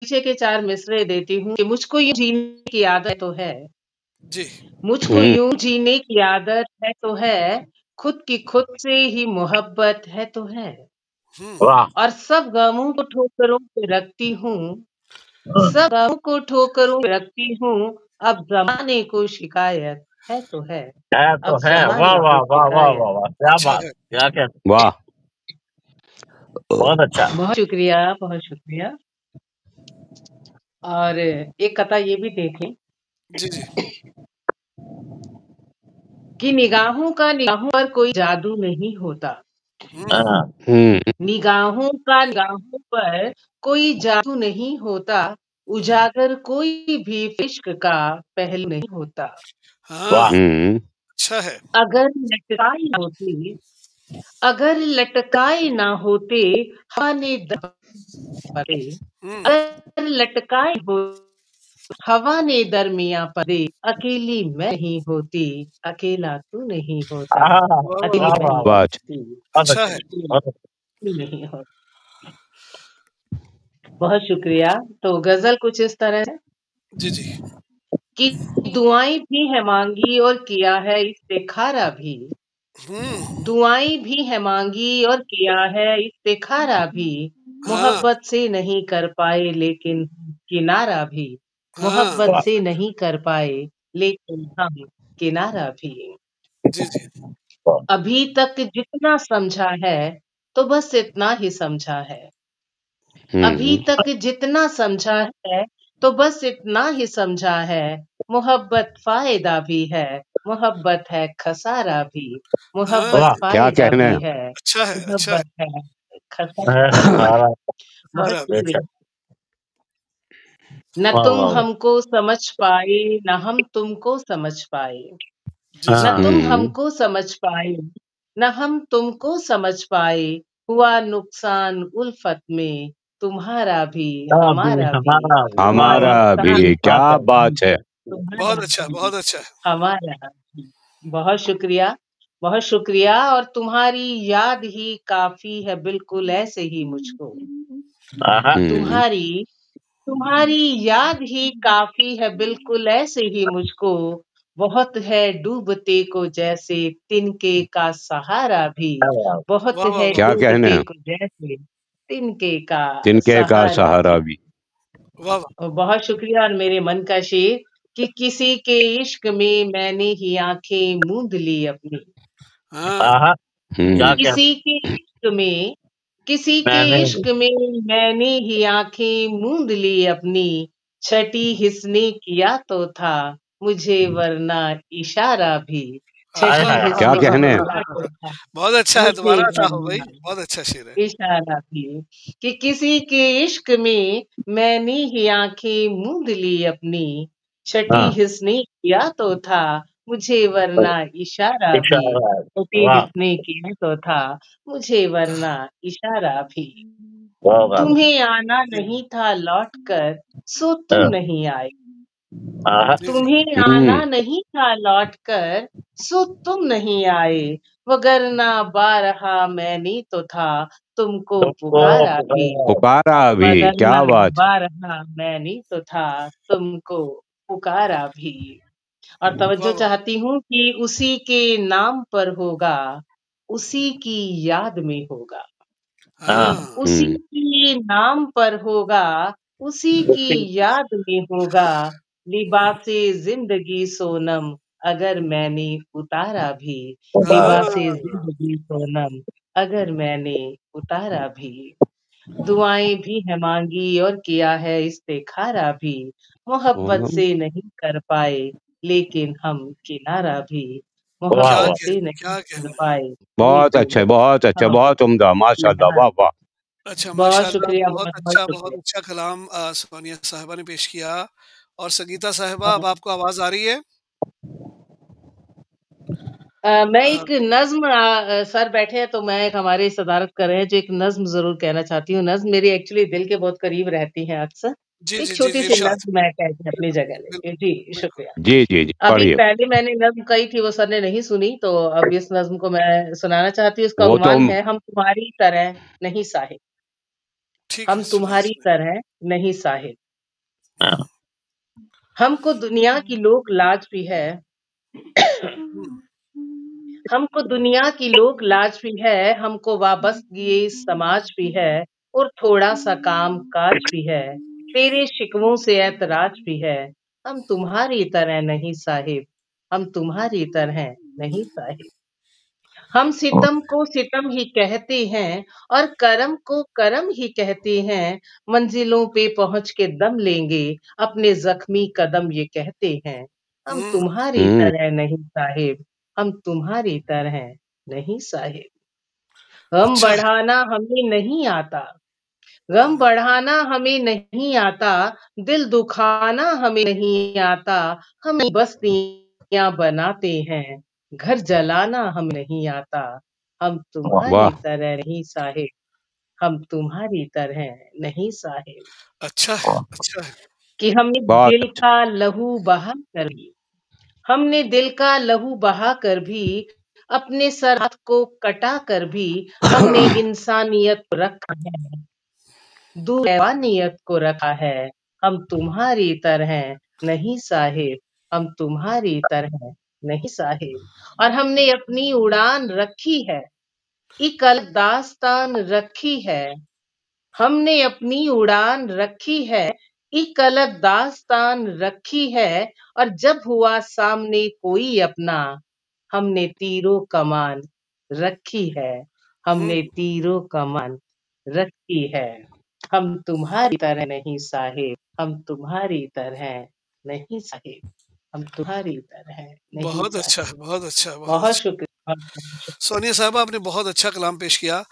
पीछे के 4 मिसरे देती हूँ कि मुझको यूँ जीने की आदत तो है। जी। मुझको यूँ जीने की आदत है तो है, खुद की खुद से ही मोहब्बत है तो है। वाह! और सब गमों को ठोकरों पे रखती हूँ, सब गमों को ठोकरों पे रखती हूँ, अब ज़माने को शिकायत है तो है। है तो अब है। वाह, ज़माने को वाह, वाह, वाह, शिकायत वाह, वाह! क्या अच्छा बात! है। क्या कहते हैं? वाह! बहुत अच्छा। बहुत शुक्रिया, बहुत शुक्रिया। और एक कथा ये भी देखें जी, जी। कि निगाहों का निगाहों पर कोई जादू नहीं होता। हाँ, निगाहों का निगाहों पर कोई जादू नहीं होता, उजागर कोई भी इश्क का पहलू नहीं होता। वाह! हाँ, अच्छा है। अगर लटकाए होते अगर लटकाए ना होते हवा ने पड़े, हुँ, अगर लटकाए हो हवा ने दरमिया पड़े, अकेली मैं नहीं होती, अकेला तू नहीं होता, आहा! वाह, वाह, अकेली वाह, वाह! मैं वाह, नहीं वाह! बात होती, बहुत अच्छा अच्छा, है। बहुत अच्छा। तू नहीं होता। बहुत शुक्रिया। तो गज़ल कुछ इस तरह है जी, जी। कि दुआएँ भी है माँगी और किया है इस्तिखारा भी। हुँ, दुआएँ भी है माँगी और किया है इस्तिखारा भी। हाँ, मोहब्बत से नहीं कर पाए लेकिन किनारा भी। हाँ। मोहब्बत वाह! से नहीं कर पाए लेकिन हम किनारा भी। जी, जी। वाह! अभी तक जितना समझा है, तो बस इतना ही समझा है। अभी तक जितना समझा है, तो बस इतना ही समझा है। मोहब्बत फ़ायदा भी है, मोहब्बत है खसारा भी। मोहब्बत हाँ, वाह! क्या फ़ायदा कहने भी हैं? है, अच्छा है, अच्छा है। मोहब्बत है खसारा है, भी। सारा बहुत सारा भी। शुक्रिया। बेशक। न वाह, तुम वाह, वाह! हमको समझ पाए, न हम तुमको समझ पाए। जी, न जी। हाँ, तुम हमको समझ पाए, न हम तुमको समझ पाए। हुआ नुकसान उल्फत में, तुम्हारा भी, भी हमारा भी। हमारा भी, हुआ वाह, वाह! हमारा भी, नुकसान क्या बात है। बात है! बहुत तुम्हारा अच्छा, भी, बहुत अच्छा। हमारा भी। बहुत शुक्रिया, बहुत शुक्रिया। और तुम्हारी याद ही काफ़ी है बिल्कुल ऐसे ही मुझको। आहा! तुम्हारी तुम्हारी याद ही काफ़ी है बिल्कुल ऐसे ही मुझको। बहुत है डूबते को जैसे तिनके का सहारा भी। क्या बात! बहुत वाह, वाह, है वाह! क्या कहने डूबते हैं? को जैसे तिनके का तिनके का सहारा सहारा भी। भी। वाह, वाह! और बहुत शुक्रिया। और मेरे मन का शेर कि किसी के इश्क में मैंने ही आँखें मूंद ली अपनी। हाँ, आहा! क्या हुँ, कहते किसी के इश्क में किसी के मैंने इश्क में मैंने ही आँखें मूंद ली अपनी। छठी हिस्ने किया तो था मुझे वरना इशारा भी। आय छठी हाय! क्या हिस्ने कहने हैं? किया तो था बहुत अच्छा है, मुझे दोबारा चाहो भाई, वरना बहुत अच्छा शेर है। इशारा भी। कि किसी के इश्क में मैंने ही आँखें मूंद ली अपनी। छठी हाँ, हिस्ने किया तो था मुझे वरना इशारा भी। इशारा है। छठी वाह! हिस्ने किया तो था मुझे वरना इशारा भी। वाह, वाह, वाह! तुम्हें आना जी, नहीं था लौट कर, सो तुम हाँ, नहीं आए। आहा! जी, जी। तुम्हें आना हुँ, नहीं था लौट कर, सो तुम नहीं आए। वगरना बारहा मैंने तो था तुमको तुमको पुकारा भी। पुकारा पुकारा भी, क्या वगरना बात है! बारहा मैंने तो था तुमको पुकारा भी। और तवज्जो वाह, वाह! चाहती हूँ कि उसी के नाम पर होगा, उसी की याद में होगा। हाँ, हाँ, उसी हुँ, के नाम पर होगा, उसी की उसी याद में होगा। लिबासे ज़िंदगी सोनम अगर मैंने उतारा भी। लिबासे हाँ, ज़िंदगी सोनम अगर मैंने उतारा भी। दुआएँ भी है माँगी और किया है इस्तिखारा भी। मोहब्बत से नहीं कर पाए, लेकिन हम किनारा भी। वाह, क्या मोहब्बत वाह! से कहने नहीं क्या कर कहने। पाए, लेकिन बहुत अच्छा, हम बहुत उम्दा, माशाअल्लाह, किनारा। वाह, वाह! अच्छा, बहुत माशाअल्लाह, शुक्रिया, बहुत-बहुत बहुत शुक्रिया। अच्छा कलाम सोनिया साहिबा ने पेश किया। और संगीता साहिबा, अब आपको आवाज़ आ रही है? मैं अ, एक नज़्म सर बैठे हैं तो मैं एक हमारे सदारत कर रहे हैं, जो एक नज़्म ज़रूर कहना चाहती हूँ। नज़्म मेरी एक्चुअली दिल के बहुत करीब रहती है अक्सर। जी, एक जी, जी, जी, छोटी-सी इरशाद। नज़्म मैं कह के अपनी जगह लेती बिल्कुल, हूँ। जी, बिल्कुल। शुक्रिया। जी, जी, जी, अभी पढ़िए। पहले मैंने नज़्म कही थी, वो सर ने नहीं सुनी, तो अब इस नज़्म को मैं सुनाना चाहती हूँ। इसका वो तो उन्वान है हम तुम्हारी तरह नहीं साहिब। ठीक हम है, सुनाइए, तुम्हारी सुनाइए। तरह नहीं साहिब। हाँ, हमको दुनिया की लोक लाज भी है। हुँ, हमको दुनिया की लोक लाज भी है, हमको वाबस्तगी समाज भी है और थोड़ा सा काम काज भी है। तेरे शिकवों से ऐतराज भी है। हम तुम्हारी तरह नहीं साहिब, हम तुम्हारी तरह नहीं साहिब। हम सितम को सितम ही कहते हैं और करम को करम ही कहते हैं। मंजिलों पे पहुंच के दम लेंगे, अपने जख्मी कदम ये कहते हैं। हम हुँ, तुम्हारी तरह नहीं साहिब, हम तुम्हारी तरह नहीं साहिब। गम अच्छा है। बढ़ाना हमें नहीं आता, गम बढ़ाना हमें नहीं आता, दिल दुखाना हमें नहीं आता। हम बस्तियां बनाते हैं, घर जलाना हमें नहीं आता। हम तुम्हारी वाह तरह नहीं साहिब, हम तुम्हारी तरह नहीं साहिब। अच्छा है, अच्छा है। कि हमने बहुत दिल का लहू बहा कर भी, हमने दिल का लहू बहा कर भी, अपने सर हाथ को कटा कर भी, हमने इंसानियत को रखा है, दूर हैवानियत को रखा है। हम तुम्हारी तरह नहीं साहिब, हम तुम्हारी तरह नहीं साहिब। और हमने अपनी उड़ान रखी है, एक अलग दास्तान रखी है। हमने अपनी उड़ान रखी है, एक अलग दास्तान रखी है। और जब हुआ सामने कोई अपना, हमने तीरों कमान रखी है, हुँ, हमने तीरों कमान रखी है। हम तुम्हारी तरह नहीं साहिब, हम तुम्हारी तरह नहीं साहिब, हम तुम्हारी तरह नहीं बहुत अच्छा साहिब। है, बहुत अच्छा है, बहुत बहुत अच्छा। शुक्रिया, बहुत शुक्रिया। सोनिया साहिबा, आपने बहुत अच्छा कलाम पेश किया।